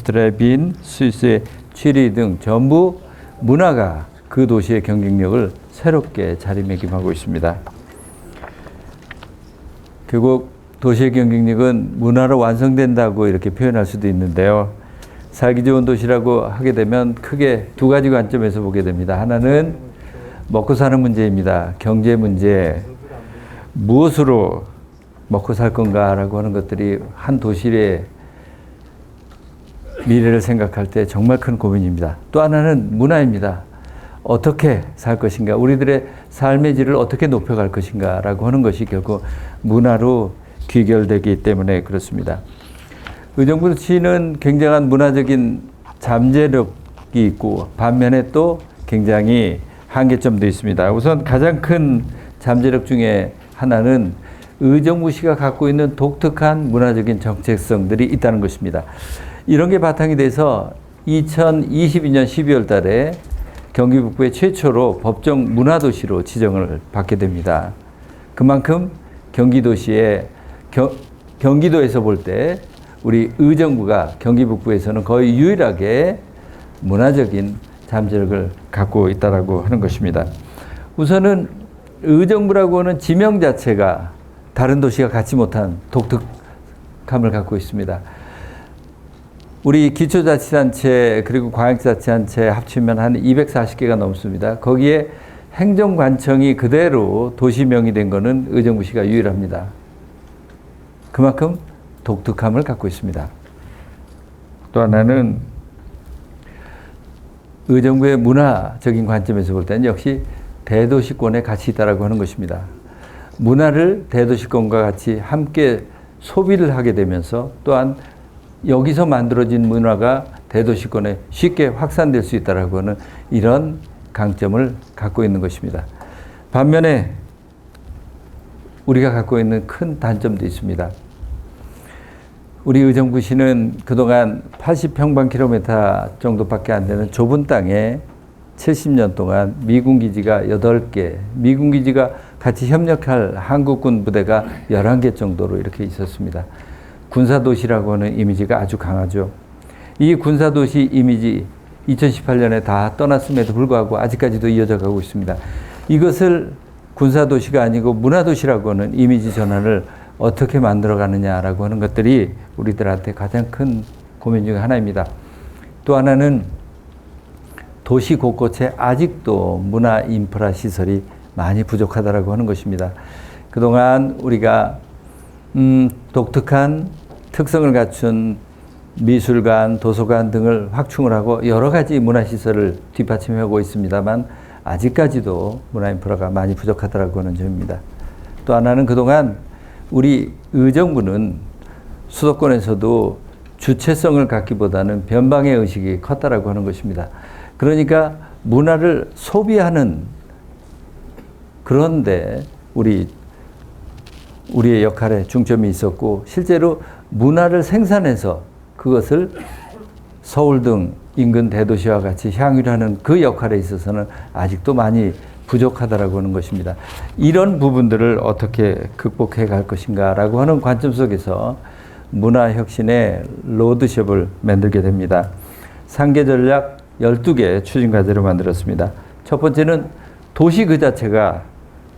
암스테르담, 스위스의 취리 등 전부 문화가 그 도시의 경쟁력을 새롭게 자리매김하고 있습니다. 결국 도시의 경쟁력은 문화로 완성된다고 이렇게 표현할 수도 있는데요. 살기 좋은 도시라고 하게 되면 크게 두 가지 관점에서 보게 됩니다. 하나는 먹고 사는 문제입니다. 경제 문제, 무엇으로 먹고 살 건가라고 하는 것들이 한 도시의 미래를 생각할 때 정말 큰 고민입니다. 또 하나는 문화입니다. 어떻게 살 것인가, 우리들의 삶의 질을 어떻게 높여갈 것인가 라고 하는 것이 결국 문화로 귀결되기 때문에 그렇습니다. 의정부 도시는 굉장한 문화적인 잠재력이 있고 반면에 또 굉장히 한계점도 있습니다. 우선 가장 큰 잠재력 중에 하나는 의정부시가 갖고 있는 독특한 문화적인 정체성들이 있다는 것입니다. 이런 게 바탕이 돼서 2022년 12월 달에 경기 북부의 최초로 법정 문화도시로 지정을 받게 됩니다. 그만큼 경기도시에 경기도에서 볼 때 우리 의정부가 경기 북부에서는 거의 유일하게 문화적인 잠재력을 갖고 있다라고 하는 것입니다. 우선은 의정부라고 하는 지명 자체가 다른 도시가 갖지 못한 독특함을 갖고 있습니다. 우리 기초자치단체 그리고 광역자치단체 합치면 한 240개가 넘습니다. 거기에 행정관청이 그대로 도시명이 된 것은 의정부시가 유일합니다. 그만큼 독특함을 갖고 있습니다. 또 하나는 의정부의 문화적인 관점에서 볼 때는 역시 대도시권에 같이 있다라고 하는 것입니다. 문화를 대도시권과 같이 함께 소비를 하게 되면서 또한 여기서 만들어진 문화가 대도시권에 쉽게 확산될 수 있다라고 하는 이런 강점을 갖고 있는 것입니다. 반면에 우리가 갖고 있는 큰 단점도 있습니다. 우리 의정부시는 그동안 80평방킬로미터 정도밖에 안 되는 좁은 땅에 70년 동안 미군 기지가 8개, 미군 기지가 같이 협력할 한국군 부대가 11개 정도로 이렇게 있었습니다. 군사도시라고 하는 이미지가 아주 강하죠. 이 군사도시 이미지 2018년에 다 떠났음에도 불구하고 아직까지도 이어져 가고 있습니다. 이것을 군사도시가 아니고 문화도시라고 하는 이미지 전환을 어떻게 만들어가느냐라고 하는 것들이 우리들한테 가장 큰 고민 중에 하나입니다. 또 하나는 도시 곳곳에 아직도 문화 인프라 시설이 많이 부족하다라고 하는 것입니다. 그동안 우리가 독특한 특성을 갖춘 미술관, 도서관 등을 확충을 하고 여러 가지 문화시설을 뒷받침하고 있습니다만 아직까지도 문화 인프라가 많이 부족하다라고 하는 점입니다. 또 하나는 그동안 우리 의정부는 수도권에서도 주체성을 갖기보다는 변방의 의식이 컸다라고 하는 것입니다. 그러니까 문화를 소비하는 그런데 우리의 역할에 중점이 있었고 실제로 문화를 생산해서 그것을 서울 등 인근 대도시와 같이 향유하는 그 역할에 있어서는 아직도 많이 부족하다라고 하는 것입니다. 이런 부분들을 어떻게 극복해 갈 것인가라고 하는 관점 속에서 문화혁신의 로드맵을 만들게 됩니다. 3개 전략 12개 추진 과제를 만들었습니다. 첫 번째는 도시 그 자체가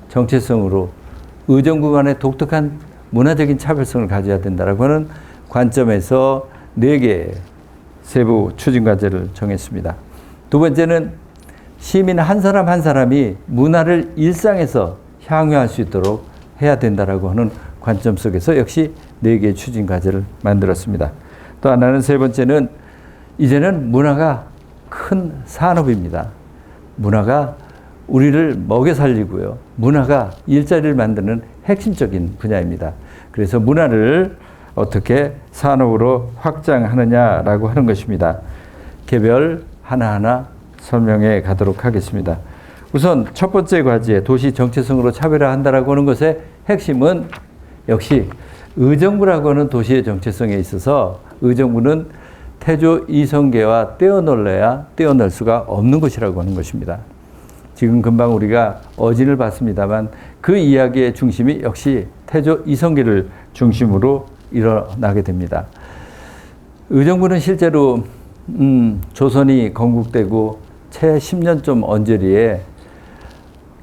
정체성으로 의정부 간의 독특한 문화적인 차별성을 가져야 된다라고 하는 관점에서 4개 세부 추진 과제를 정했습니다. 두 번째는 시민 한 사람 한 사람이 문화를 일상에서 향유할 수 있도록 해야 된다라고 하는 관점 속에서 역시 4개의 추진 과제를 만들었습니다. 또 하나는 세 번째는 이제는 문화가 큰 산업입니다. 문화가 우리를 먹여 살리고요. 문화가 일자리를 만드는 핵심적인 분야입니다. 그래서 문화를 어떻게 산업으로 확장하느냐라고 하는 것입니다. 개별 하나하나 설명해 가도록 하겠습니다. 우선 첫 번째 과제 도시 정체성으로 차별화한다라고 하는 것의 핵심은 역시 의정부라고 하는 도시의 정체성에 있어서 의정부는 태조 이성계와 떼어놓을래야 떼어놓을 수가 없는 것이라고 하는 것입니다. 지금 금방 우리가 어진을 봤습니다만 그 이야기의 중심이 역시 태조 이성계를 중심으로 일어나게 됩니다. 의정부는 실제로 조선이 건국되고 채 10년 좀 언저리에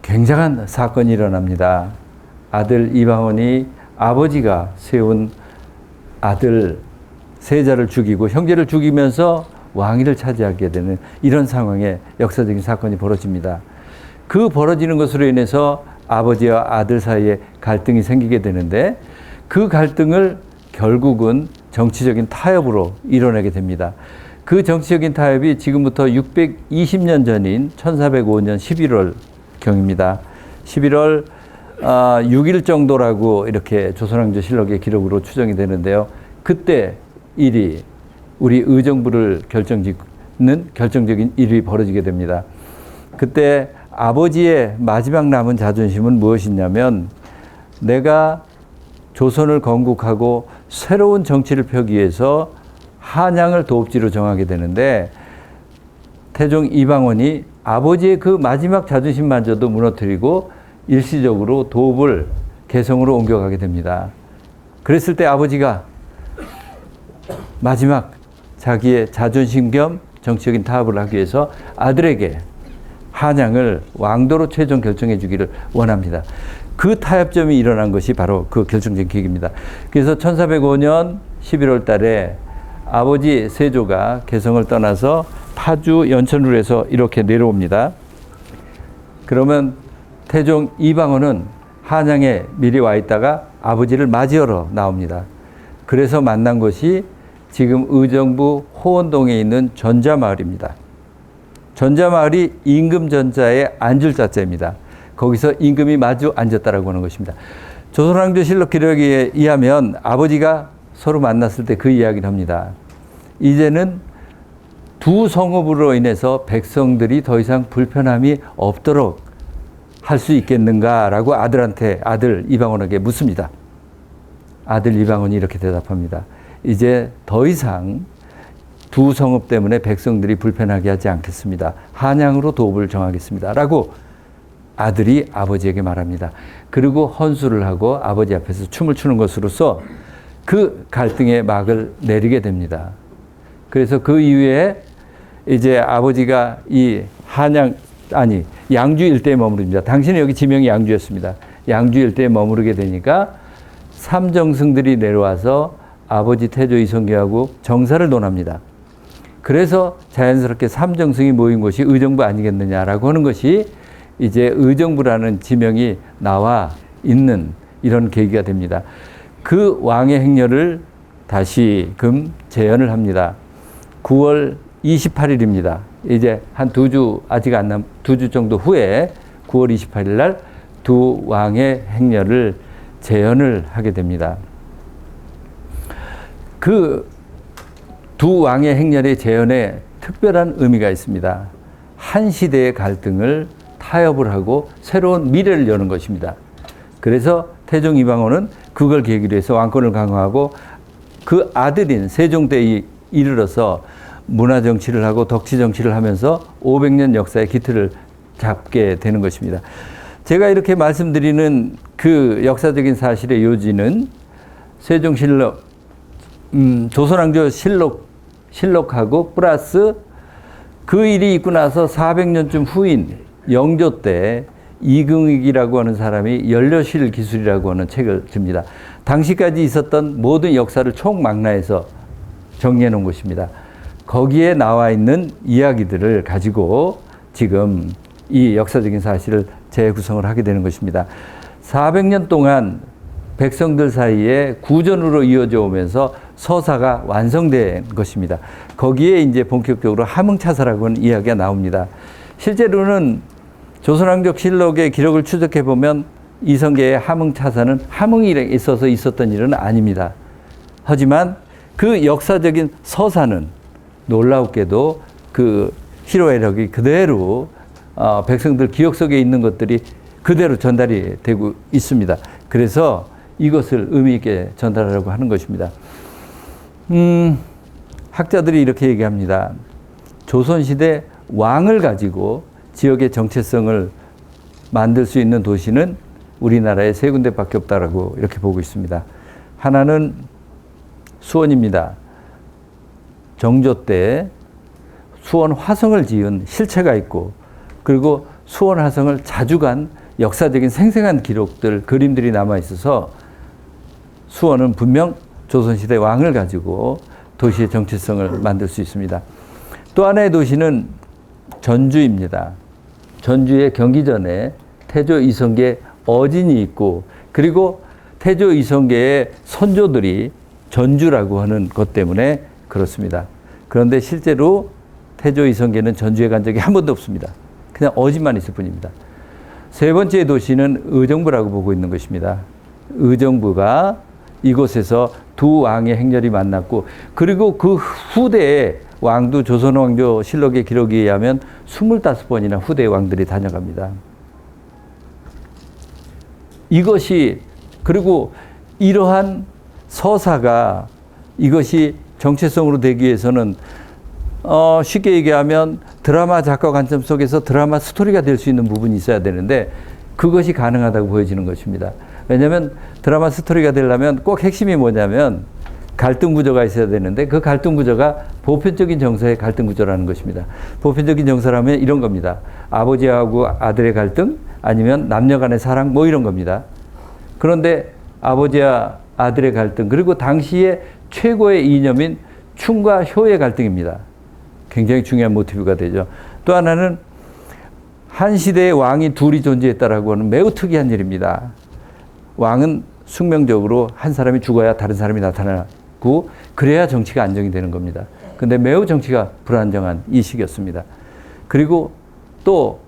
굉장한 사건이 일어납니다. 아들 이방원이 아버지가 세운 아들 세자를 죽이고 형제를 죽이면서 왕위를 차지하게 되는 이런 상황에 역사적인 사건이 벌어집니다. 그 벌어지는 것으로 인해서 아버지와 아들 사이에 갈등이 생기게 되는데 그 갈등을 결국은 정치적인 타협으로 이뤄내게 됩니다. 그 정치적인 타협이 지금부터 620년 전인 1405년 11월 경입니다. 11월 6일 정도라고 이렇게 조선왕조실록의 기록으로 추정이 되는데요. 그때 일이 우리 의정부를 결정짓는 결정적인 일이 벌어지게 됩니다. 그때 아버지의 마지막 남은 자존심은 무엇이냐면 내가 조선을 건국하고 새로운 정치를 펴기 위해서 한양을 도읍지로 정하게 되는데 태종 이방원이 아버지의 그 마지막 자존심마저도 무너뜨리고 일시적으로 도읍을 개성으로 옮겨가게 됩니다. 그랬을 때 아버지가 마지막 자기의 자존심 겸 정치적인 타협을 하기 위해서 아들에게 한양을 왕도로 최종 결정해 주기를 원합니다. 그 타협점이 일어난 것이 바로 그 결정적인 계기입니다. 그래서 1405년 11월 달에 아버지 세조가 개성을 떠나서 파주 연천으로 해서 이렇게 내려옵니다. 그러면 태종 이방원은 한양에 미리 와 있다가 아버지를 맞이하러 나옵니다. 그래서 만난 곳이 지금 의정부 호원동에 있는 전자마을입니다. 전자마을이 임금 전자의 앉을 자자입니다. 거기서 임금이 마주 앉았다라고 하는 것입니다. 조선왕조실록 기록에 의하면 아버지가 서로 만났을 때 그 이야기를 합니다. 이제는 두 성읍으로 인해서 백성들이 더 이상 불편함이 없도록 할 수 있겠는가라고 아들 이방원에게 묻습니다. 아들 이방원이 이렇게 대답합니다. 이제 더 이상 두 성읍 때문에 백성들이 불편하게 하지 않겠습니다. 한양으로 도읍을 정하겠습니다. 라고 아들이 아버지에게 말합니다. 그리고 헌수를 하고 아버지 앞에서 춤을 추는 것으로서 그 갈등의 막을 내리게 됩니다. 그래서 그 이후에 이제 아버지가 이 양주 일대에 머무릅니다. 당신은 여기 지명이 양주였습니다. 양주 일대에 머무르게 되니까 삼정승들이 내려와서 아버지 태조 이성계하고 정사를 논합니다. 그래서 자연스럽게 삼정승이 모인 곳이 의정부 아니겠느냐라고 하는 것이 이제 의정부라는 지명이 나와 있는 이런 계기가 됩니다. 그 왕의 행렬을 다시금 재현을 합니다. 9월 28일입니다. 이제 한 2주, 아직 안 2주 정도 후에 9월 28일 날 두 왕의 행렬을 재현을 하게 됩니다. 그 두 왕의 행렬의 재현에 특별한 의미가 있습니다. 한 시대의 갈등을 타협을 하고 새로운 미래를 여는 것입니다. 그래서 태종 이방원은 그걸 계기로 해서 왕권을 강화하고 그 아들인 세종대에 이르러서 문화정치를 하고 덕치정치를 하면서 500년 역사의 기틀을 잡게 되는 것입니다. 제가 이렇게 말씀드리는 그 역사적인 사실의 요지는 세종실록, 조선왕조 실록하고 플러스 그 일이 있고 나서 400년쯤 후인 영조 때 이긍익이라고 하는 사람이 연료실 기술이라고 하는 책을 줍니다. 당시까지 있었던 모든 역사를 총망라해서 정리해 놓은 것입니다. 거기에 나와 있는 이야기들을 가지고 지금 이 역사적인 사실을 재구성을 하게 되는 것입니다. 400년 동안 백성들 사이에 구전으로 이어져 오면서 서사가 완성된 것입니다. 거기에 이제 본격적으로 함흥차사라고 하는 이야기가 나옵니다. 실제로는 조선왕조실록의 기록을 추적해 보면 이성계의 함흥차사는 함흥일에 있어서 있었던 일은 아닙니다. 하지만 그 역사적인 서사는 놀랍게도 그 희로애락이 그대로 백성들 기억 속에 있는 것들이 그대로 전달이 되고 있습니다. 그래서 이것을 의미 있게 전달하려고 하는 것입니다. 학자들이 이렇게 얘기합니다. 조선시대 왕을 가지고 지역의 정체성을 만들 수 있는 도시는 우리나라에 세 군데밖에 없다라고 이렇게 보고 있습니다. 하나는 수원입니다. 정조 때 수원 화성을 지은 실체가 있고, 그리고 수원 화성을 자주 간 역사적인 생생한 기록들, 그림들이 남아 있어서 수원은 분명 조선시대 왕을 가지고 도시의 정체성을 만들 수 있습니다. 또 하나의 도시는 전주입니다. 전주의 경기전에 태조 이성계 어진이 있고, 그리고 태조 이성계의 선조들이 전주라고 하는 것 때문에 그렇습니다. 그런데 실제로 태조 이성계는 전주에 간 적이 한 번도 없습니다. 그냥 어진만 있을 뿐입니다. 세 번째 도시는 의정부라고 보고 있는 것입니다. 의정부가 이곳에서 두 왕의 행렬이 만났고, 그리고 그 후대에 왕도 조선왕조 실록의 기록에 의하면 25번이나 후대의 왕들이 다녀갑니다. 이것이, 그리고 이러한 서사가, 이것이 정체성으로 되기 위해서는 쉽게 얘기하면 드라마 작가 관점 속에서 드라마 스토리가 될 수 있는 부분이 있어야 되는데, 그것이 가능하다고 보여지는 것입니다. 왜냐하면 드라마 스토리가 되려면 꼭 핵심이 뭐냐면 갈등 구조가 있어야 되는데, 그 갈등 구조가 보편적인 정서의 갈등 구조라는 것입니다. 보편적인 정서라면 이런 겁니다. 아버지하고 아들의 갈등, 아니면 남녀 간의 사랑, 뭐 이런 겁니다. 그런데 아버지와 아들의 갈등, 그리고 당시의 최고의 이념인 충과 효의 갈등입니다. 굉장히 중요한 모티브가 되죠. 또 하나는 한 시대의 왕이 둘이 존재했다라고 하는 매우 특이한 일입니다. 왕은 숙명적으로 한 사람이 죽어야 다른 사람이 나타나고, 그래야 정치가 안정이 되는 겁니다. 근데 매우 정치가 불안정한 이 시기였습니다. 그리고 또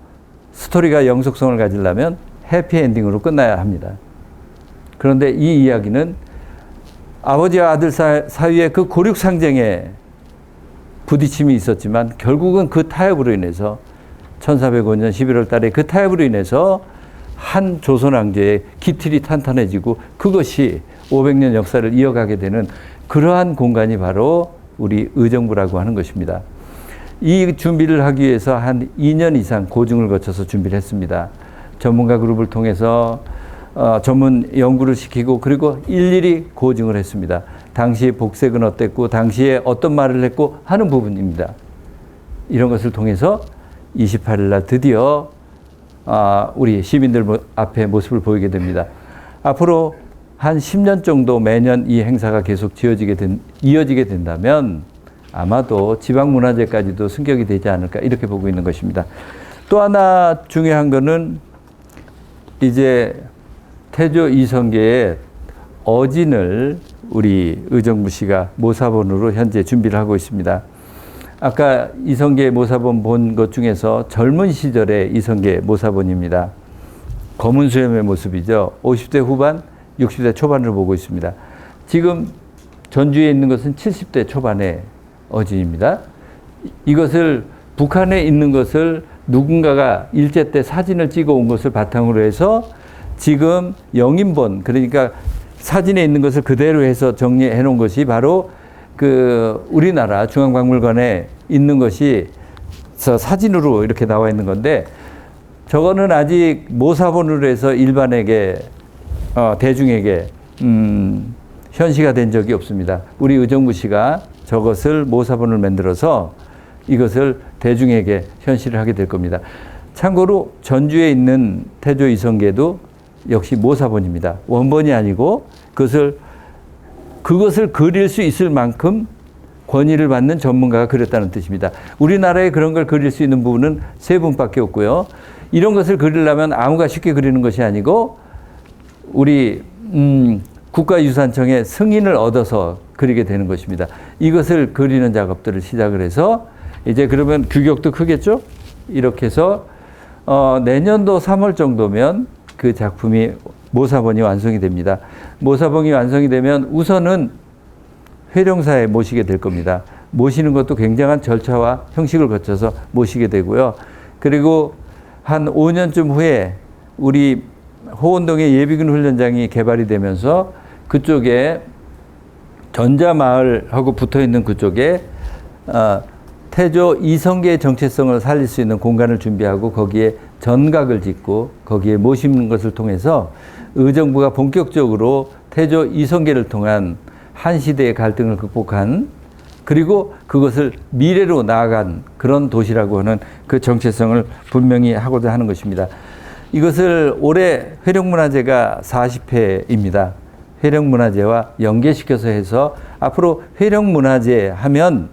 스토리가 영속성을 가지려면 해피엔딩으로 끝나야 합니다. 그런데 이 이야기는 아버지와 아들 사이의 그 고륙상쟁에 부딪힘이 있었지만, 결국은 그 타협으로 인해서 1405년 11월 달에 그 타협으로 인해서 한 조선 왕조의 기틀이 탄탄해지고, 그것이 500년 역사를 이어가게 되는 그러한 공간이 바로 우리 의정부라고 하는 것입니다. 이 준비를 하기 위해서 한 2년 이상 고증을 거쳐서 준비를 했습니다. 전문가 그룹을 통해서 전문 연구를 시키고, 그리고 일일이 고증을 했습니다. 당시의 복색은 어땠고, 당시에 어떤 말을 했고 하는 부분입니다. 이런 것을 통해서 28일 날 드디어 우리 시민들 앞에 모습을 보이게 됩니다. 앞으로 한 10년 정도 매년 이 행사가 계속 이어지게 된다면 아마도 지방문화재까지도 승격이 되지 않을까, 이렇게 보고 있는 것입니다. 또 하나 중요한 거는 이제 태조 이성계의 어진을 우리 의정부시가 모사본으로 현재 준비를 하고 있습니다. 아까 이성계 모사본 본 것 중에서 젊은 시절의 이성계 모사본입니다. 검은 수염의 모습이죠. 50대 후반, 60대 초반을 보고 있습니다. 지금 전주에 있는 것은 70대 초반의 어진입니다. 이것을, 북한에 있는 것을 누군가가 일제 때 사진을 찍어 온 것을 바탕으로 해서 지금 영인본, 그러니까 사진에 있는 것을 그대로 해서 정리해 놓은 것이 바로 그 우리나라 중앙박물관에 있는 것이 사진으로 이렇게 나와 있는 건데, 저거는 아직 모사본으로 해서 일반에게, 대중에게 현시가 된 적이 없습니다. 우리 의정부시가 저것을 모사본을 만들어서 이것을 대중에게 현시를 하게 될 겁니다. 참고로 전주에 있는 태조 이성계도 역시 모사본입니다. 원본이 아니고 그것을 그릴 수 있을 만큼 권위를 받는 전문가가 그렸다는 뜻입니다. 우리나라에 그런 걸 그릴 수 있는 부분은 3분밖에 없고요. 이런 것을 그리려면 아무가 쉽게 그리는 것이 아니고 우리 국가유산청의 승인을 얻어서 그리게 되는 것입니다. 이것을 그리는 작업들을 시작을 해서, 이제 그러면 규격도 크겠죠? 이렇게 해서 내년도 3월 정도면 그 작품이, 모사본이 완성이 됩니다. 모사본이 완성이 되면 우선은 회령사에 모시게 될 겁니다. 모시는 것도 굉장한 절차와 형식을 거쳐서 모시게 되고요. 그리고 한 5년쯤 후에 우리 호원동의 예비군 훈련장이 개발이 되면서 그쪽에 전자마을하고 붙어 있는 그쪽에 태조 이성계의 정체성을 살릴 수 있는 공간을 준비하고, 거기에 전각을 짓고 거기에 모시는 것을 통해서 의정부가 본격적으로 태조 이성계를 통한 한 시대의 갈등을 극복한 그리고 그것을 미래로 나아간 그런 도시라고 하는 그 정체성을 분명히 하고자 하는 것입니다. 이것을 올해 회령문화제가 40회입니다. 회령문화제와 연계시켜서 해서 앞으로 회령문화제 하면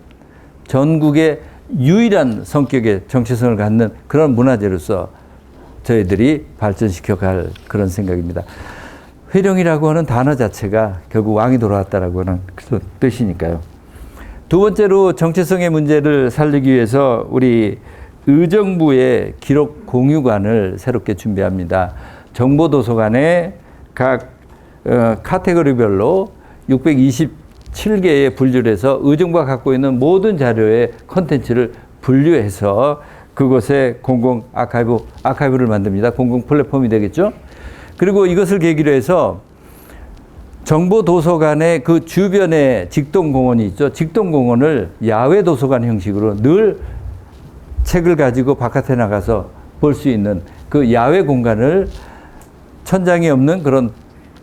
전국의 유일한 성격의 정체성을 갖는 그런 문화재로서 저희들이 발전시켜 갈 그런 생각입니다. 회령이라고 하는 단어 자체가 결국 왕이 돌아왔다라고 하는 그런 뜻이니까요. 두 번째로 정체성의 문제를 살리기 위해서 우리 의정부의 기록 공유관을 새롭게 준비합니다. 정보도서관에 각 카테고리별로 627개의 분류를 해서 의정부가 갖고 있는 모든 자료의 콘텐츠를 분류해서 그곳에 공공 아카이브를 만듭니다. 공공 플랫폼이 되겠죠. 그리고 이것을 계기로 해서 정보도서관의 그 주변에 직동공원이 있죠. 직동공원을 야외 도서관 형식으로 늘 책을 가지고 바깥에 나가서 볼 수 있는 그 야외 공간을 천장이 없는 그런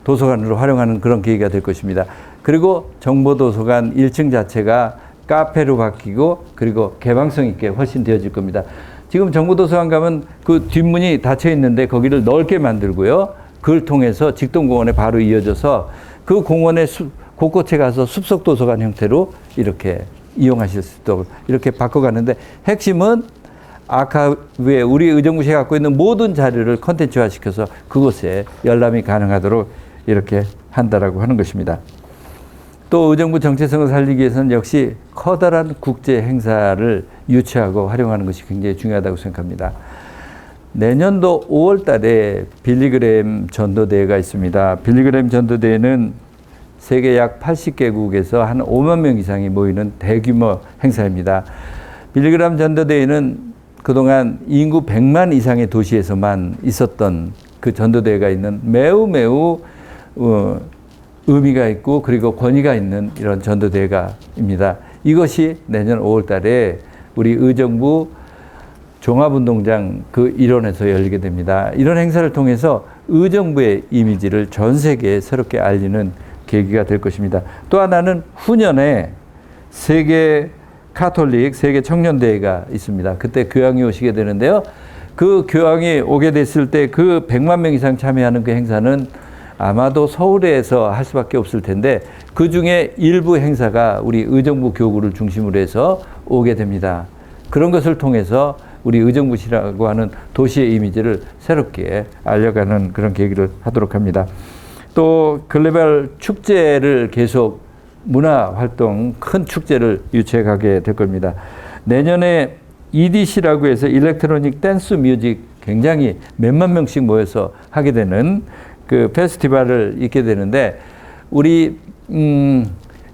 도서관으로 활용하는 그런 계기가 될 것입니다. 그리고 정보도서관 1층 자체가 카페로 바뀌고 그리고 개방성 있게 훨씬 되어질 겁니다. 지금 정보도서관 가면 그 뒷문이 닫혀 있는데 거기를 넓게 만들고요. 그걸 통해서 직동공원에 바로 이어져서 그 공원의 곳곳에 가서 숲속도서관 형태로 이렇게 이용하실 수 있도록 이렇게 바꿔가는데 핵심은 아카이브에 우리 의정부시가 갖고 있는 모든 자료를 컨텐츠화 시켜서 그곳에 열람이 가능하도록 이렇게 한다라고 하는 것입니다. 또 의정부 정체성을 살리기 위해서는 역시 커다란 국제 행사를 유치하고 활용하는 것이 굉장히 중요하다고 생각합니다. 내년도 5월 달에 빌리그램 전도대회가 있습니다. 빌리그램 전도대회는 세계 약 80개국에서 한 5만 명 이상이 모이는 대규모 행사입니다. 빌리그램 전도대회는 그동안 인구 100만 이상의 도시에서만 있었던 그 전도대회가 있는 매우 의미가 있고 그리고 권위가 있는 이런 전도대회가입니다. 이것이 내년 5월 달에 우리 의정부 종합운동장 그 일원에서 열리게 됩니다. 이런 행사를 통해서 의정부의 이미지를 전 세계에 새롭게 알리는 계기가 될 것입니다. 또 하나는 후년에 세계 카톨릭 세계 청년대회가 있습니다. 그때 교황이 오시게 되는데요. 그 교황이 오게 됐을 때 그 100만 명 이상 참여하는 그 행사는 아마도 서울에서 할 수밖에 없을 텐데 그 중에 일부 행사가 우리 의정부 교구를 중심으로 해서 오게 됩니다. 그런 것을 통해서 우리 의정부시라고 하는 도시의 이미지를 새롭게 알려가는 그런 계기를 하도록 합니다. 또 글로벌 축제를 계속 문화활동 큰 축제를 유치해 가게 될 겁니다. 내년에 EDC라고 해서 일렉트로닉 댄스 뮤직 굉장히 몇만 명씩 모여서 하게 되는 그 페스티벌을 있게 되는데 우리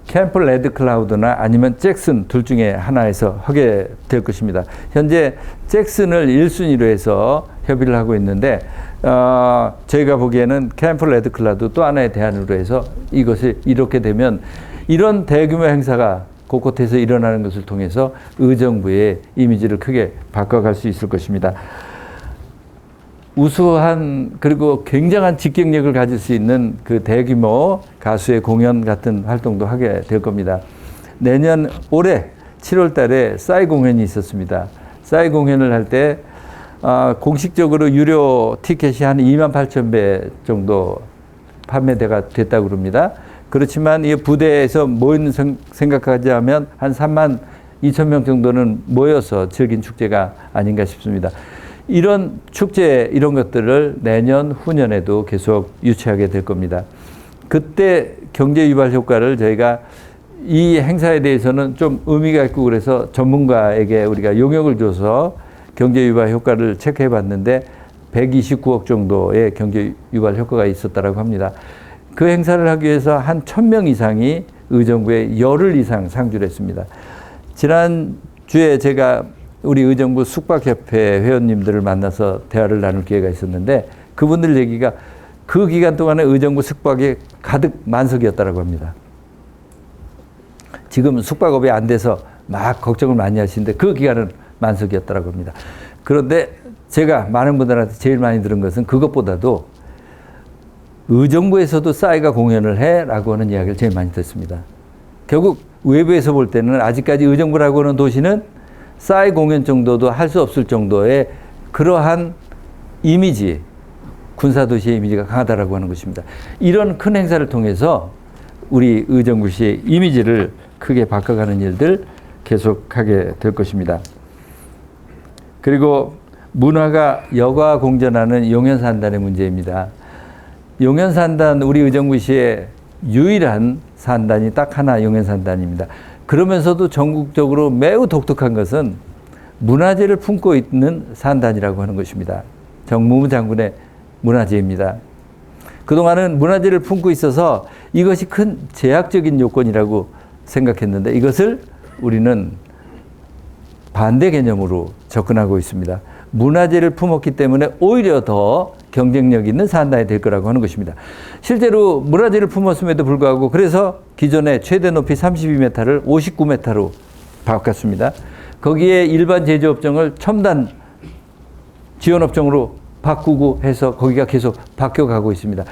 캠프 레드 클라우드나 아니면 잭슨 둘 중에 하나에서 하게 될 것입니다. 현재 잭슨을 1순위로 해서 협의를 하고 있는데 저희가 보기에는 캠프 레드 클라우드 또 하나의 대안으로 해서 이것이 이렇게 되면 이런 대규모 행사가 곳곳에서 일어나는 것을 통해서 의정부의 이미지를 크게 바꿔갈 수 있을 것입니다. 우수한 그리고 굉장한 직경력을 가질 수 있는 그 대규모 가수의 공연 같은 활동도 하게 될 겁니다. 올해 7월 달에 싸이 공연이 있었습니다. 싸이 공연을 할 때 공식적으로 유료 티켓이 한 28,000배 정도 판매가 됐다고 그럽니다. 그렇지만 이 부대에서 모이는 생각하자면 한 3만 2천 명 정도는 모여서 즐긴 축제가 아닌가 싶습니다. 이런 축제 이런 것들을 내년 후년에도 계속 유치하게 될 겁니다. 그때 경제 유발 효과를 저희가 이 행사에 대해서는 좀 의미가 있고 그래서 전문가에게 우리가 용역을 줘서 경제 유발 효과를 체크해 봤는데 129억 정도의 경제 유발 효과가 있었다고 합니다. 그 행사를 하기 위해서 한 1,000명 이상이 의정부에 열흘 이상 상주를 했습니다. 지난주에 제가 우리 의정부 숙박협회 회원님들을 만나서 대화를 나눌 기회가 있었는데 그분들 얘기가 그 기간 동안에 의정부 숙박이 가득 만석이었다고 합니다. 지금 숙박업이 안 돼서 막 걱정을 많이 하시는데 그 기간은 만석이었다고 합니다. 그런데 제가 많은 분들한테 제일 많이 들은 것은 그것보다도 의정부에서도 싸이가 공연을 해라고 하는 이야기를 제일 많이 듣습니다. 결국 외부에서 볼 때는 아직까지 의정부라고 하는 도시는 싸이 공연 정도도 할 수 없을 정도의 그러한 이미지, 군사도시의 이미지가 강하다라고 하는 것입니다. 이런 큰 행사를 통해서 우리 의정부시의 이미지를 크게 바꿔가는 일들 계속하게 될 것입니다. 그리고 문화가 여가 공존하는 용현산단의 문제입니다. 용현산단, 우리 의정부시의 유일한 산단이 딱 하나 용현산단입니다. 그러면서도 전국적으로 매우 독특한 것은 문화재를 품고 있는 산단이라고 하는 것입니다. 정무부 장군의 문화재입니다. 그동안은 문화재를 품고 있어서 이것이 큰 제약적인 요건이라고 생각했는데 이것을 우리는 반대 개념으로 접근하고 있습니다. 문화재를 품었기 때문에 오히려 더 경쟁력 있는 산단이 될 거라고 하는 것입니다. 실제로 문화재를 품었음에도 불구하고 그래서 기존의 최대 높이 32m를 59m로 바꿨습니다. 거기에 일반 제조업종을 첨단 지원업종으로 바꾸고 해서 거기가 계속 바뀌어가고 있습니다.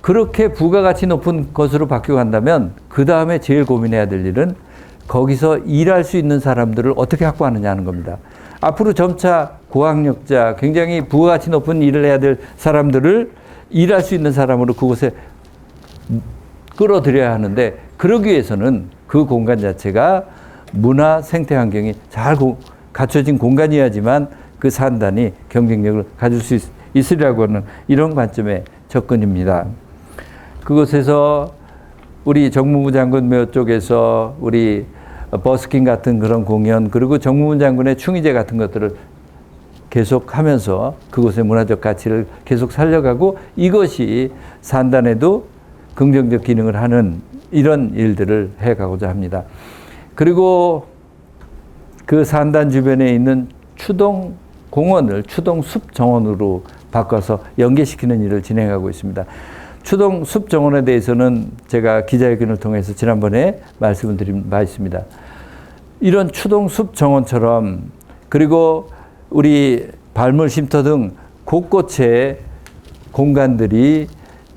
그렇게 부가가치 높은 것으로 바뀌어간다면 그 다음에 제일 고민해야 될 일은 거기서 일할 수 있는 사람들을 어떻게 확보하느냐 하는 겁니다. 앞으로 점차 고학력자, 굉장히 부가가치 높은 일을 해야 될 사람들을 일할 수 있는 사람으로 그곳에 끌어들여야 하는데 그러기 위해서는 그 공간 자체가 문화 생태 환경이 잘 갖춰진 공간이어야지만 그 산단이 경쟁력을 가질 수 있으리라고 하는 이런 관점의 접근입니다. 그곳에서 우리 정무부 장군 묘 쪽에서 우리 버스킹 같은 그런 공연 그리고 정무부 장군의 충의제 같은 것들을 계속하면서 그곳의 문화적 가치를 계속 살려가고 이것이 산단에도 긍정적 기능을 하는 이런 일들을 해가고자 합니다. 그리고 그 산단 주변에 있는 추동 공원을 추동 숲 정원으로 바꿔서 연계시키는 일을 진행하고 있습니다. 추동 숲 정원에 대해서는 제가 기자회견을 통해서 지난번에 말씀을 드린 바 있습니다. 이런 추동 숲 정원처럼 그리고 우리 발물 쉼터 등 곳곳에 공간들이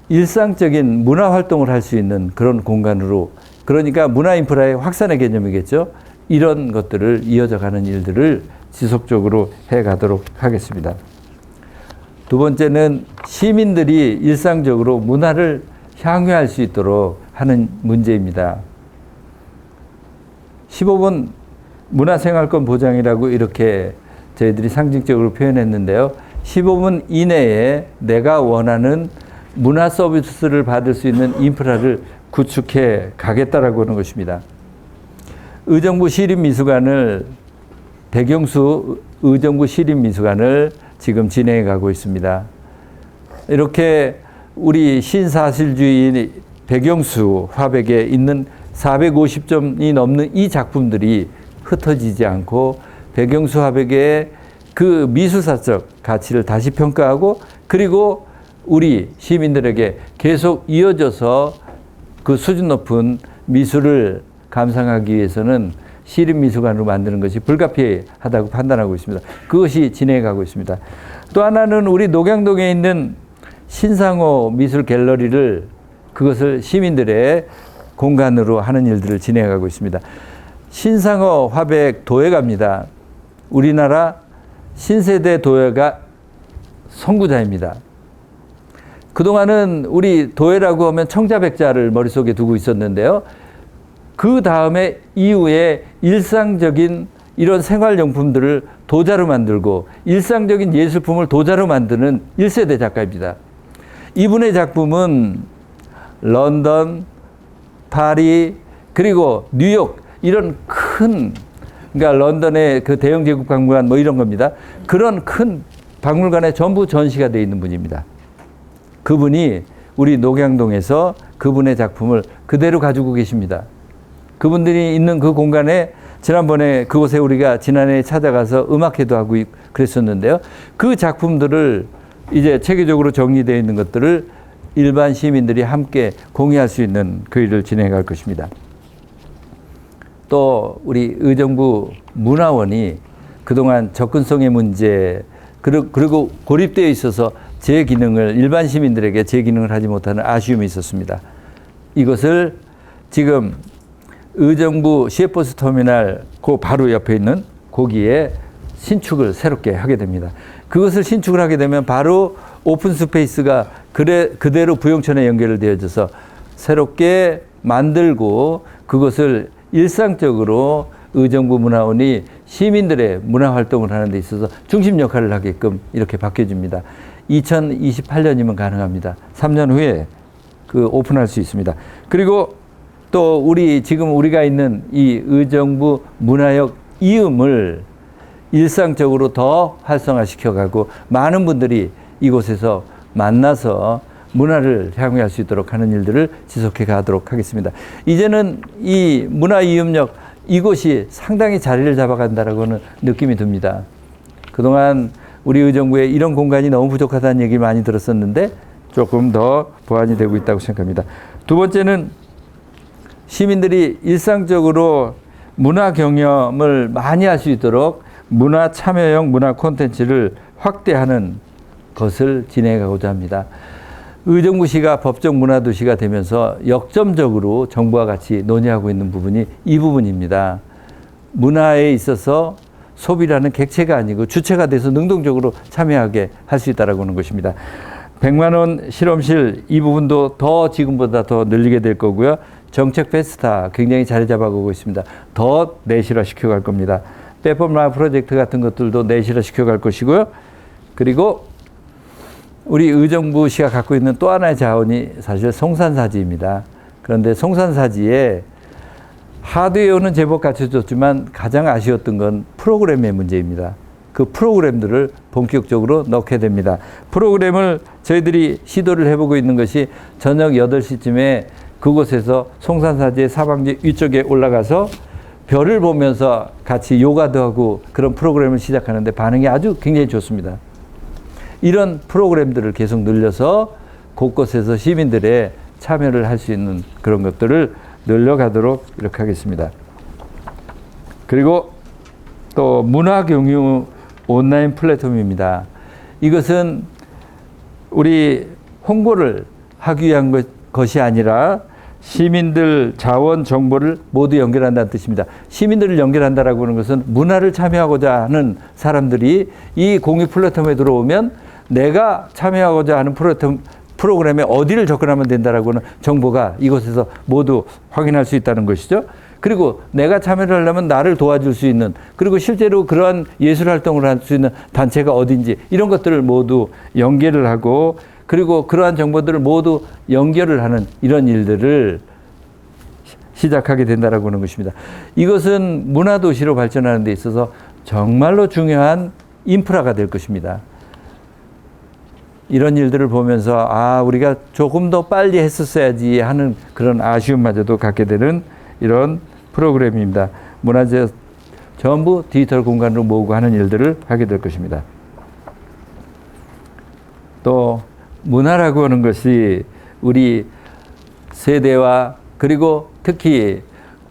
일상적인 문화 활동을 할 수 있는 그런 공간으로 그러니까 문화 인프라의 확산의 개념이겠죠. 이런 것들을 이어져 가는 일들을 지속적으로 해 가도록 하겠습니다. 두 번째는 시민들이 일상적으로 문화를 향유할 수 있도록 하는 문제입니다. 15분 문화생활권 보장이라고 이렇게 저희들이 상징적으로 표현했는데요. 15분 이내에 내가 원하는 문화 서비스를 받을 수 있는 인프라를 구축해 가겠다라고 하는 것입니다. 의정부 시립미술관을 백영수 의정부 시립미술관을 지금 진행해 가고 있습니다. 이렇게 우리 신사실주의 백영수 화백에 있는 450점이 넘는 이 작품들이 흩어지지 않고 백영수 화백의 그 미술사적 가치를 다시 평가하고 그리고 우리 시민들에게 계속 이어져서 그 수준 높은 미술을 감상하기 위해서는 시립미술관으로 만드는 것이 불가피하다고 판단하고 있습니다. 그것이 진행해 가고 있습니다. 또 하나는 우리 녹양동에 있는 신상호 미술 갤러리를 그것을 시민들의 공간으로 하는 일들을 진행해 가고 있습니다. 신상호 화백 도예가입니다. 우리나라 신세대 도예가 선구자입니다. 그동안은 우리 도예라고 하면 청자백자를 머릿속에 두고 있었는데요. 그 다음에 이후에 일상적인 이런 생활용품들을 도자로 만들고 일상적인 예술품을 도자로 만드는 1세대 작가입니다. 이분의 작품은 런던, 파리, 그리고 뉴욕 이런 큰 그러니까 런던의 그 대형 제국 박물관 뭐 이런 겁니다. 그런 큰 박물관에 전부 전시가 되어 있는 분입니다. 그분이 우리 녹양동에서 그분의 작품을 그대로 가지고 계십니다. 그분들이 있는 그 공간에 지난번에 그곳에 우리가 지난해 찾아가서 음악회도 하고 그랬었는데요. 그 작품들을 이제 체계적으로 정리되어 있는 것들을 일반 시민들이 함께 공유할 수 있는 그 일을 진행해 갈 것입니다. 또 우리 의정부 문화원이 그동안 접근성의 문제 그리고 고립되어 있어서 제 기능을 일반 시민들에게 제 기능을 하지 못하는 아쉬움이 있었습니다. 이것을 지금 의정부 시외버스 터미널 그 바로 옆에 있는 거기에 신축을 새롭게 하게 됩니다. 그것을 신축을 하게 되면 바로 오픈 스페이스가 그대로 부영천에 연결되어져서 새롭게 만들고 그것을 일상적으로 의정부 문화원이 시민들의 문화 활동을 하는 데 있어서 중심 역할을 하게끔 이렇게 바뀌어집니다. 2028년이면 가능합니다. 3년 후에 그 오픈할 수 있습니다. 그리고 또 지금 우리가 있는 이 의정부 문화역 이음을 일상적으로 더 활성화시켜가고 많은 분들이 이곳에서 만나서 문화를 향유할 수 있도록 하는 일들을 지속해 가도록 하겠습니다. 이제는 이 문화 이음역 이곳이 상당히 자리를 잡아간다라고는 느낌이 듭니다. 그동안 우리 의정부에 이런 공간이 너무 부족하다는 얘기 많이 들었었는데 조금 더 보완이 되고 있다고 생각합니다. 두 번째는 시민들이 일상적으로 문화 경험을 많이 할 수 있도록 문화 참여형 문화 콘텐츠를 확대하는 것을 진행하고자 합니다. 의정부시가 법정 문화도시가 되면서 역점적으로 정부와 같이 논의하고 있는 부분이 이 부분입니다. 문화에 있어서 소비라는 객체가 아니고 주체가 돼서 능동적으로 참여하게 할 수 있다라고 하는 것입니다. 100만 원 실험실 이 부분도 더 지금보다 더 늘리게 될 거고요. 정책 페스타 굉장히 자리 잡아가고 있습니다. 더 내실화 시켜갈 겁니다. 빼법 문화 프로젝트 같은 것들도 내실화 시켜갈 것이고요. 그리고 우리 의정부시가 갖고 있는 또 하나의 자원이 사실 송산사지입니다. 그런데 송산사지에 하드웨어는 제법 갖춰졌지만 가장 아쉬웠던 건 프로그램의 문제입니다. 그 프로그램들을 본격적으로 넣게 됩니다. 프로그램을 저희들이 시도를 해보고 있는 것이 저녁 8시쯤에 그곳에서 송산사지의 사방지 위쪽에 올라가서 별을 보면서 같이 요가도 하고 그런 프로그램을 시작하는데 반응이 아주 굉장히 좋습니다. 이런 프로그램들을 계속 늘려서 곳곳에서 시민들의 참여를 할 수 있는 그런 것들을 늘려가도록 이렇게 하겠습니다. 그리고 또 문화공유 온라인 플랫폼입니다. 이것은 우리 홍보를 하기 위한 것이 아니라 시민들 자원 정보를 모두 연결한다는 뜻입니다. 시민들을 연결한다라고 하는 것은 문화를 참여하고자 하는 사람들이 이 공유 플랫폼에 들어오면 내가 참여하고자 하는 프로그램에 어디를 접근하면 된다라고 하는 정보가 이곳에서 모두 확인할 수 있다는 것이죠. 그리고 내가 참여를 하려면 나를 도와줄 수 있는, 그리고 실제로 그러한 예술 활동을 할 수 있는 단체가 어딘지 이런 것들을 모두 연계를 하고, 그리고 그러한 정보들을 모두 연결을 하는 이런 일들을 시작하게 된다라고 하는 것입니다. 이것은 문화도시로 발전하는 데 있어서 정말로 중요한 인프라가 될 것입니다. 이런 일들을 보면서 우리가 조금 더 빨리 했었어야지 하는 그런 아쉬움마저도 갖게 되는 이런 프로그램입니다. 문화재 전부 디지털 공간으로 모으고 하는 일들을 하게 될 것입니다. 또 문화라고 하는 것이 우리 세대와 그리고 특히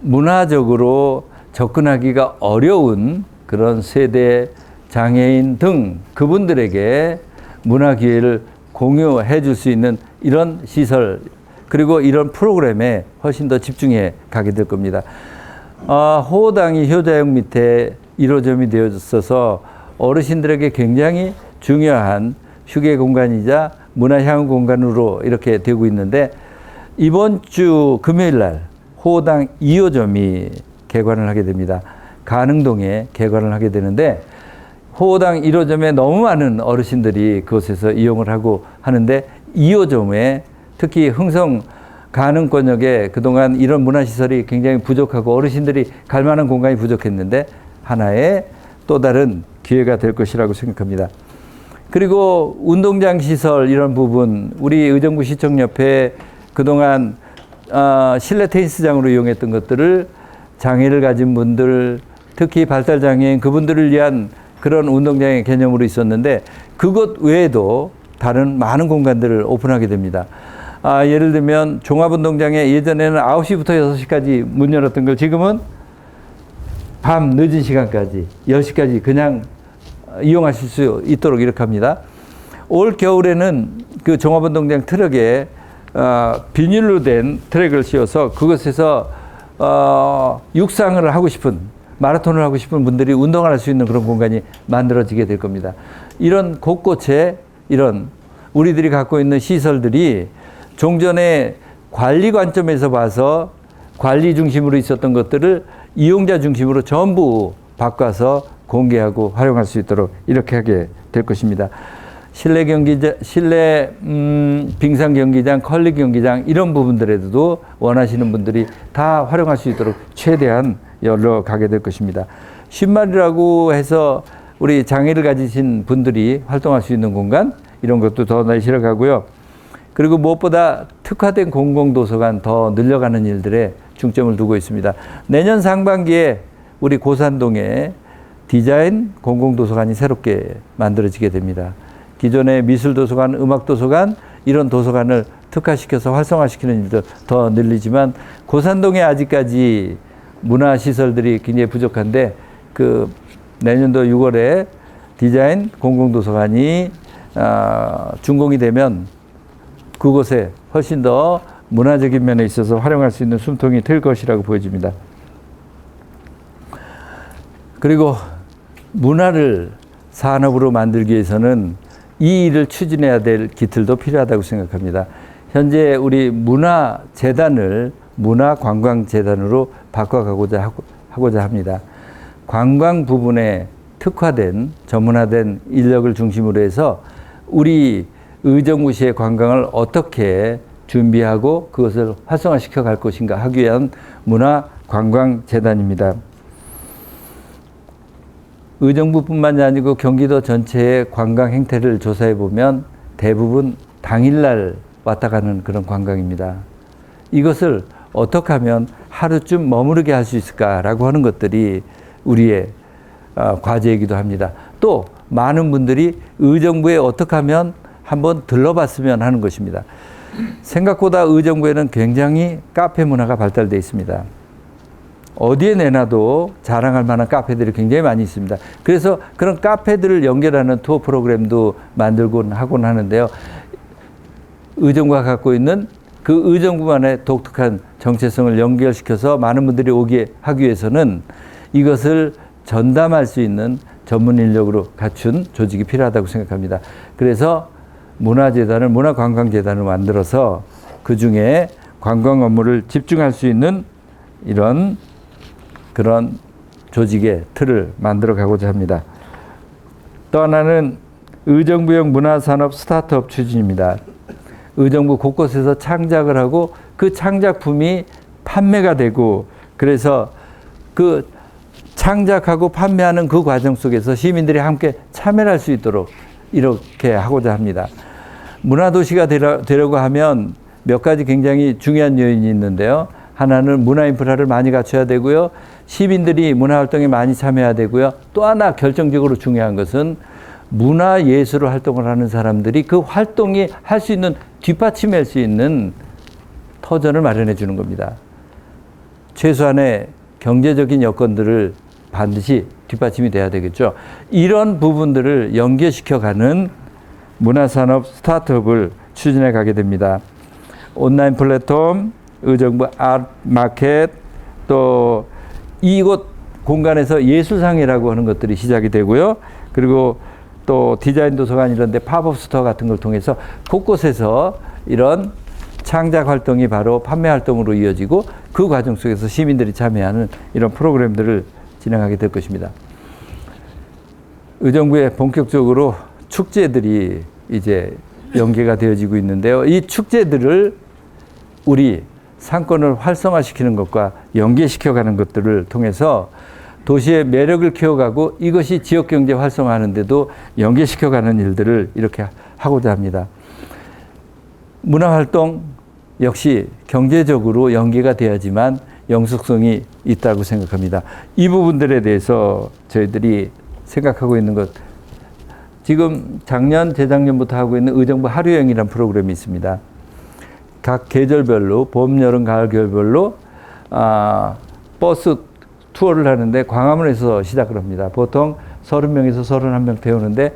문화적으로 접근하기가 어려운 그런 세대, 장애인 등 그분들에게 문화 기회를 공유해 줄 수 있는 이런 시설, 그리고 이런 프로그램에 훨씬 더 집중해 가게 될 겁니다. 호당이 효자역 밑에 1호점이 되어져서 어르신들에게 굉장히 중요한 휴게 공간이자 문화 향유 공간으로 이렇게 되고 있는데, 이번 주 금요일 날 호당 2호점이 개관을 하게 됩니다. 가능동에 개관을 하게 되는데, 호당 1호점에 너무 많은 어르신들이 그곳에서 이용을 하고 하는데, 2호점에 특히 흥성 가능권역에 그동안 이런 문화시설이 굉장히 부족하고 어르신들이 갈 만한 공간이 부족했는데 하나의 또 다른 기회가 될 것이라고 생각합니다. 그리고 운동장 시설 이런 부분, 우리 의정부 시청 옆에 그동안 실내 테니스장으로 이용했던 것들을 장애를 가진 분들, 특히 발달장애인 그분들을 위한 그런 운동장의 개념으로 있었는데, 그것 외에도 다른 많은 공간들을 오픈하게 됩니다. 예를 들면 종합운동장에 예전에는 9시부터 6시까지 문 열었던 걸 지금은 밤 늦은 시간까지 10시까지 그냥 이용하실 수 있도록 이렇게 합니다. 올 겨울에는 그 종합운동장 트럭에 비닐로 된 트랙을 씌워서 그것에서 육상을 하고 싶은, 마라톤을 하고 싶은 분들이 운동을 할 수 있는 그런 공간이 만들어지게 될 겁니다. 이런 곳곳에 이런 우리들이 갖고 있는 시설들이 종전에 관리 관점에서 봐서 관리 중심으로 있었던 것들을 이용자 중심으로 전부 바꿔서 공개하고 활용할 수 있도록 이렇게 하게 될 것입니다. 실내 경기장, 빙상 경기장, 컬링 경기장 이런 부분들에도 원하시는 분들이 다 활용할 수 있도록 최대한 열어가게 될 것입니다. 쉰말이라고 해서 우리 장애를 가지신 분들이 활동할 수 있는 공간 이런 것도 더 날실어 가고요. 그리고 무엇보다 특화된 공공도서관 더 늘려가는 일들에 중점을 두고 있습니다. 내년 상반기에 우리 고산동에 디자인 공공도서관이 새롭게 만들어지게 됩니다. 기존의 미술도서관, 음악도서관 이런 도서관을 특화시켜서 활성화시키는 일도 더 늘리지만 고산동에 아직까지 문화시설들이 굉장히 부족한데 그 내년도 6월에 디자인 공공도서관이 준공이 되면 그곳에 훨씬 더 문화적인 면에 있어서 활용할 수 있는 숨통이 될 것이라고 보여집니다. 그리고 문화를 산업으로 만들기 위해서는 이 일을 추진해야 될 기틀도 필요하다고 생각합니다. 현재 우리 문화재단을 문화관광재단으로 바꿔가고자 하고자 합니다. 관광 부분에 특화된 전문화된 인력을 중심으로 해서 우리 의정부시의 관광을 어떻게 준비하고 그것을 활성화시켜 갈 것인가 하기 위한 문화관광재단입니다. 의정부뿐만이 아니고 경기도 전체의 관광 행태를 조사해 보면 대부분 당일날 왔다 가는 그런 관광입니다. 이것을 어떻게 하면 하루쯤 머무르게 할 수 있을까라고 하는 것들이 우리의 과제이기도 합니다. 또 많은 분들이 의정부에 어떻게 하면 한번 들러봤으면 하는 것입니다. 생각보다 의정부에는 굉장히 카페 문화가 발달되어 있습니다. 어디에 내놔도 자랑할 만한 카페들이 굉장히 많이 있습니다. 그래서 그런 카페들을 연결하는 투어 프로그램도 만들곤 하곤 하는데요. 의정부가 갖고 있는 그 의정부만의 독특한 정체성을 연결시켜서 많은 분들이 오게 하기 위해서는 이것을 전담할 수 있는 전문 인력으로 갖춘 조직이 필요하다고 생각합니다. 그래서 문화재단을 문화관광재단을 만들어서 그중에 관광 업무를 집중할 수 있는 이런 그런 조직의 틀을 만들어 가고자 합니다. 또 하나는 의정부형 문화산업 스타트업 추진입니다. 의정부 곳곳에서 창작을 하고 그 창작품이 판매가 되고 그래서 그 창작하고 판매하는 그 과정 속에서 시민들이 함께 참여를 할 수 있도록 이렇게 하고자 합니다. 문화도시가 되려고 하면 몇 가지 굉장히 중요한 요인이 있는데요. 하나는 문화 인프라를 많이 갖춰야 되고요. 시민들이 문화활동에 많이 참여해야 되고요. 또 하나 결정적으로 중요한 것은 문화예술 활동을 하는 사람들이 그 활동이 할 수 있는 뒷받침할 수 있는 터전을 마련해 주는 겁니다. 최소한의 경제적인 여건들을 반드시 뒷받침이 돼야 되겠죠. 이런 부분들을 연계시켜가는 문화산업 스타트업을 추진해 가게 됩니다. 온라인 플랫폼, 의정부 아트마켓, 또 이곳 공간에서 예술상이라고 하는 것들이 시작이 되고요. 그리고 또 디자인 도서관 이런 데 팝업 스토어 같은 걸 통해서 곳곳에서 이런 창작 활동이 바로 판매 활동으로 이어지고 그 과정 속에서 시민들이 참여하는 이런 프로그램들을 진행하게 될 것입니다. 의정부에 본격적으로 축제들이 이제 연계가 되어지고 있는데요. 이 축제들을 우리 상권을 활성화시키는 것과 연계시켜가는 것들을 통해서 도시의 매력을 키워가고 이것이 지역경제 활성화하는 데도 연계시켜가는 일들을 이렇게 하고자 합니다. 문화활동 역시 경제적으로 연계가 돼야지만 영속성이 있다고 생각합니다. 이 부분들에 대해서 저희들이 생각하고 있는 것, 지금 작년, 재작년부터 하고 있는 의정부 하루여행이라는 프로그램이 있습니다. 각 계절별로 봄, 여름, 가을, 겨울별로 버스 투어를 하는데 광화문에서 시작을 합니다. 보통 30명에서 31명 태우는데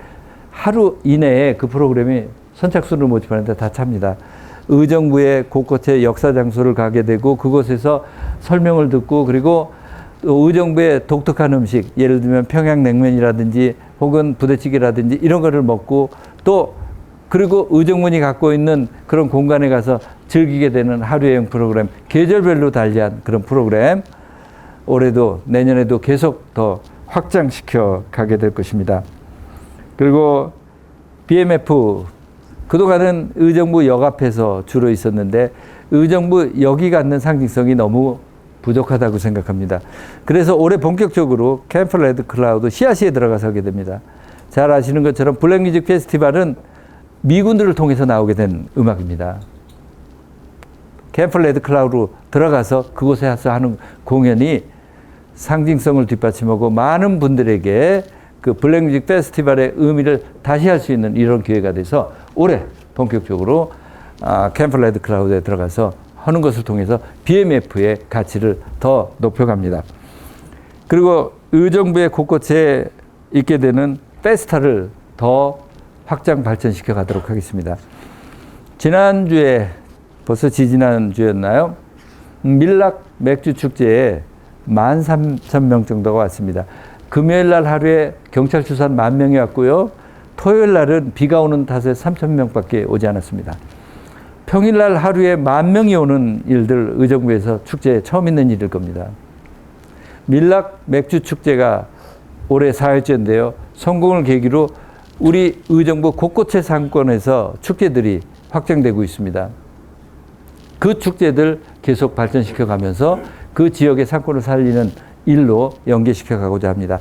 하루 이내에 그 프로그램이 선착순을 모집하는데 다 찹니다. 의정부의 곳곳에 역사 장소를 가게 되고 그곳에서 설명을 듣고 그리고 또 의정부의 독특한 음식, 예를 들면 평양냉면이라든지 혹은 부대찌개라든지 이런 거를 먹고 또 그리고 의정부이 갖고 있는 그런 공간에 가서 즐기게 되는 하루여행 프로그램, 계절별로 달리한 그런 프로그램 올해도 내년에도 계속 더 확장시켜 가게 될 것입니다. 그리고 BMF, 그동안은 의정부 역 앞에서 주로 있었는데 의정부 역이 갖는 상징성이 너무 부족하다고 생각합니다. 그래서 올해 본격적으로 캠프 레드 클라우드 씨앗시에 들어가서 하게 됩니다. 잘 아시는 것처럼 블랙뮤직 페스티벌은 미군들을 통해서 나오게 된 음악입니다. 캠프 레드 클라우드로 들어가서 그곳에서 하는 공연이 상징성을 뒷받침하고 많은 분들에게 그 블랙뮤직 페스티벌의 의미를 다시 할 수 있는 이런 기회가 돼서 올해 본격적으로 캠프 레드 클라우드에 들어가서 하는 것을 통해서 BMF의 가치를 더 높여갑니다. 그리고 의정부의 곳곳에 있게 되는 페스타를 더 확장 발전시켜 가도록 하겠습니다. 지난주에 벌써 지지난주였나요? 밀락 맥주 축제에 13,000명 정도가 왔습니다. 금요일 날 하루에 경찰 추산 10,000명이 왔고요. 토요일 날은 비가 오는 탓에 3,000명밖에 오지 않았습니다. 평일 날 하루에 10,000명이 오는 일들 의정부에서 축제에 처음 있는 일일 겁니다. 밀락 맥주 축제가 올해 4회째인데요. 성공을 계기로 우리 의정부 곳곳의 상권에서 축제들이 확장되고 있습니다. 그 축제들 계속 발전시켜 가면서 그 지역의 상권을 살리는 일로 연계시켜 가고자 합니다.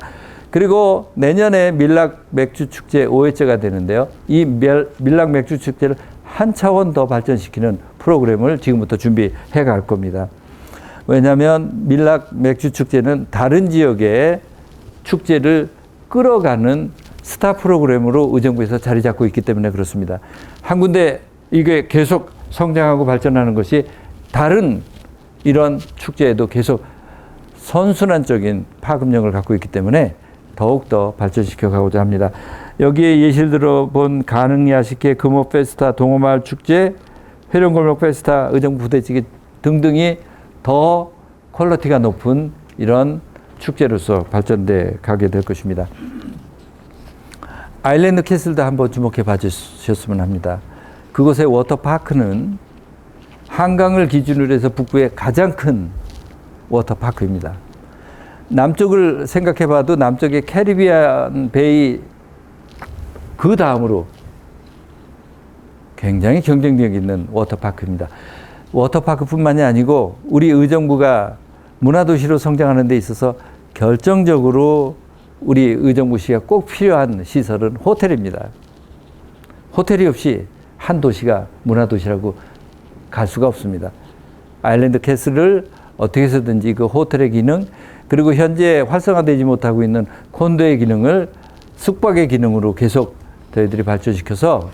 그리고 내년에 밀락 맥주 축제 5회째가 되는데요. 이 밀락 맥주 축제를 한 차원 더 발전시키는 프로그램을 지금부터 준비해 갈 겁니다. 왜냐하면 밀락 맥주 축제는 다른 지역의 축제를 끌어가는 스타 프로그램으로 의정부에서 자리 잡고 있기 때문에 그렇습니다. 한 군데 이게 계속 성장하고 발전하는 것이 다른 이런 축제에도 계속 선순환적인 파급력을 갖고 있기 때문에 더욱더 발전시켜 가고자 합니다. 여기에 예시를 들어본 가능야식회, 금호 페스타, 동호마을 축제, 회령골목 페스타, 의정부 부대찌개 등등이 더 퀄리티가 높은 이런 축제로서 발전돼 가게 될 것입니다. 아일랜드 캐슬도 한번 주목해 봐주셨으면 합니다. 그곳의 워터파크는 한강을 기준으로 해서 북부의 가장 큰 워터파크입니다. 남쪽을 생각해 봐도 남쪽의 캐리비안 베이 그 다음으로 굉장히 경쟁력 있는 워터파크입니다. 워터파크뿐만이 아니고 우리 의정부가 문화도시로 성장하는 데 있어서 결정적으로 우리 의정부시가 꼭 필요한 시설은 호텔입니다. 호텔이 없이 한 도시가 문화도시라고 갈 수가 없습니다. 아일랜드 캐슬을 어떻게 해서든지 그 호텔의 기능, 그리고 현재 활성화되지 못하고 있는 콘도의 기능을 숙박의 기능으로 계속 저희들이 발전시켜서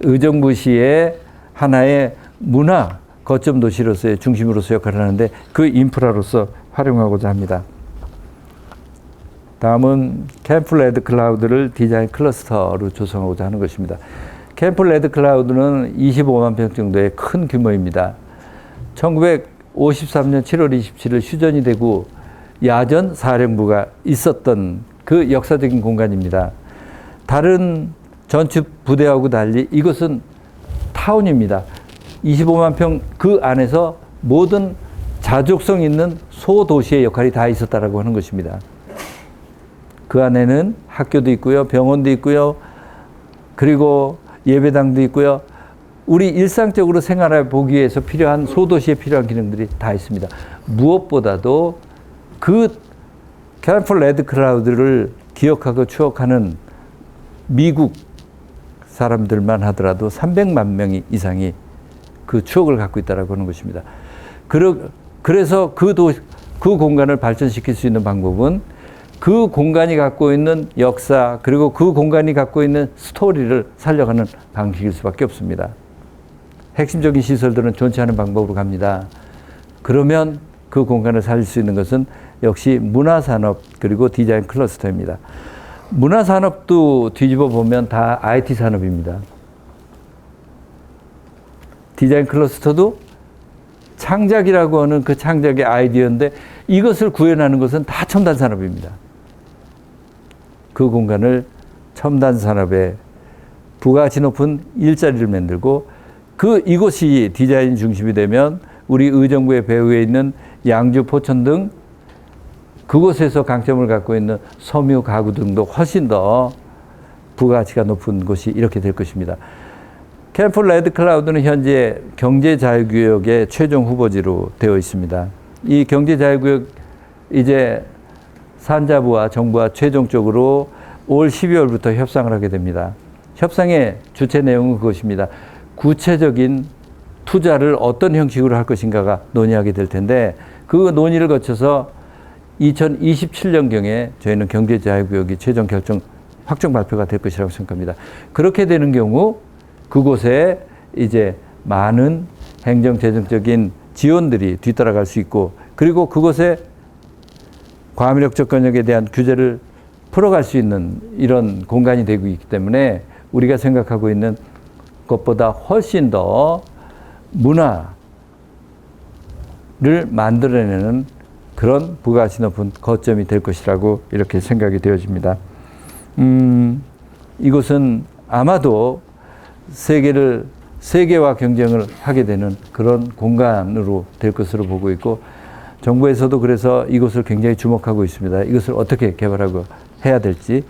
의정부시의 하나의 문화 거점 도시로서의 중심으로서 역할을 하는데 그 인프라로서 활용하고자 합니다. 다음은 캠프 레드 클라우드를 디자인 클러스터로 조성하고자 하는 것입니다. 캠프 레드 클라우드는 25만 평 정도의 큰 규모입니다. 1953년 7월 27일 휴전이 되고 야전 사령부가 있었던 그 역사적인 공간입니다. 다른 전축 부대하고 달리 이것은 타운입니다. 25만 평 그 안에서 모든 자족성 있는 소도시의 역할이 다 있었다라고 하는 것입니다. 그 안에는 학교도 있고요, 병원도 있고요, 그리고 예배당도 있고요. 우리 일상적으로 생활해 보기 위해서 필요한 소도시에 필요한 기능들이 다 있습니다. 무엇보다도 그 캠프 레드 클라우드를 기억하고 추억하는 미국 사람들만 하더라도 300만 명 이상이 그 추억을 갖고 있다라고 하는 것입니다. 그래서 그 공간을 발전시킬 수 있는 방법은 그 공간이 갖고 있는 역사, 그리고 그 공간이 갖고 있는 스토리를 살려가는 방식일 수밖에 없습니다. 핵심적인 시설들은 존치 않은 방법으로 갑니다. 그러면 그 공간을 살릴 수 있는 것은 역시 문화산업 그리고 디자인 클러스터입니다. 문화산업도 뒤집어 보면 다 IT 산업입니다. 디자인 클러스터도 창작이라고 하는 그 창작의 아이디어인데 이것을 구현하는 것은 다 첨단 산업입니다. 그 공간을 첨단 산업에 부가가치 높은 일자리를 만들고 이곳이 디자인 중심이 되면 우리 의정부의 배후에 있는 양주, 포천 등 그곳에서 강점을 갖고 있는 섬유, 가구 등도 훨씬 더 부가가치가 높은 곳이 이렇게 될 것입니다. 캠프 레드클라우드는 현재 경제자유구역의 최종 후보지로 되어 있습니다. 이 경제자유구역 이제 산자부와 정부와 최종적으로 올 12월부터 협상을 하게 됩니다. 협상의 주체 내용은 그것입니다. 구체적인 투자를 어떤 형식으로 할 것인가가 논의하게 될 텐데 그 논의를 거쳐서 2027년경에 저희는 경제자유구역이 최종 결정 확정 발표가 될 것이라고 생각합니다. 그렇게 되는 경우 그곳에 이제 많은 행정재정적인 지원들이 뒤따라갈 수 있고 그리고 그곳에 과밀역 접근력에 대한 규제를 풀어갈 수 있는 이런 공간이 되고 있기 때문에 우리가 생각하고 있는 것보다 훨씬 더 문화를 만들어내는 그런 부가가치 높은 거점이 될 것이라고 이렇게 생각이 되어집니다. 이곳은 아마도 세계와 경쟁을 하게 되는 그런 공간으로 될 것으로 보고 있고 정부에서도 그래서 이곳을 굉장히 주목하고 있습니다. 이것을 어떻게 개발하고 해야 될지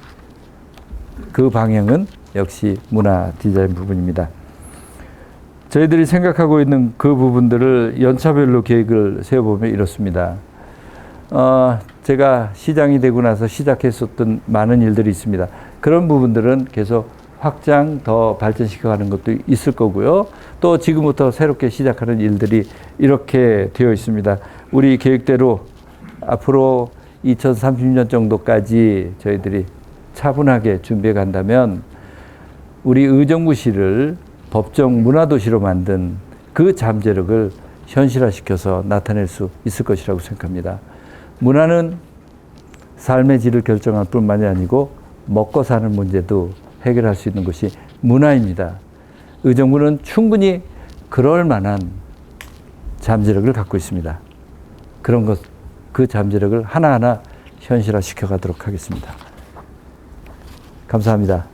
그 방향은 역시 문화 디자인 부분입니다. 저희들이 생각하고 있는 그 부분들을 연차별로 계획을 세워보면 이렇습니다. 제가 시장이 되고 나서 시작했었던 많은 일들이 있습니다. 그런 부분들은 계속 확장, 더 발전시켜가는 것도 있을 거고요. 또 지금부터 새롭게 시작하는 일들이 이렇게 되어 있습니다. 우리 계획대로 앞으로 2030년 정도까지 저희들이 차분하게 준비해 간다면 우리 의정부시를 법정 문화도시로 만든 그 잠재력을 현실화시켜서 나타낼 수 있을 것이라고 생각합니다. 문화는 삶의 질을 결정할 뿐만이 아니고 먹고 사는 문제도 해결할 수 있는 것이 문화입니다. 의정부는 충분히 그럴 만한 잠재력을 갖고 있습니다. 그 잠재력을 하나하나 현실화시켜 가도록 하겠습니다. 감사합니다.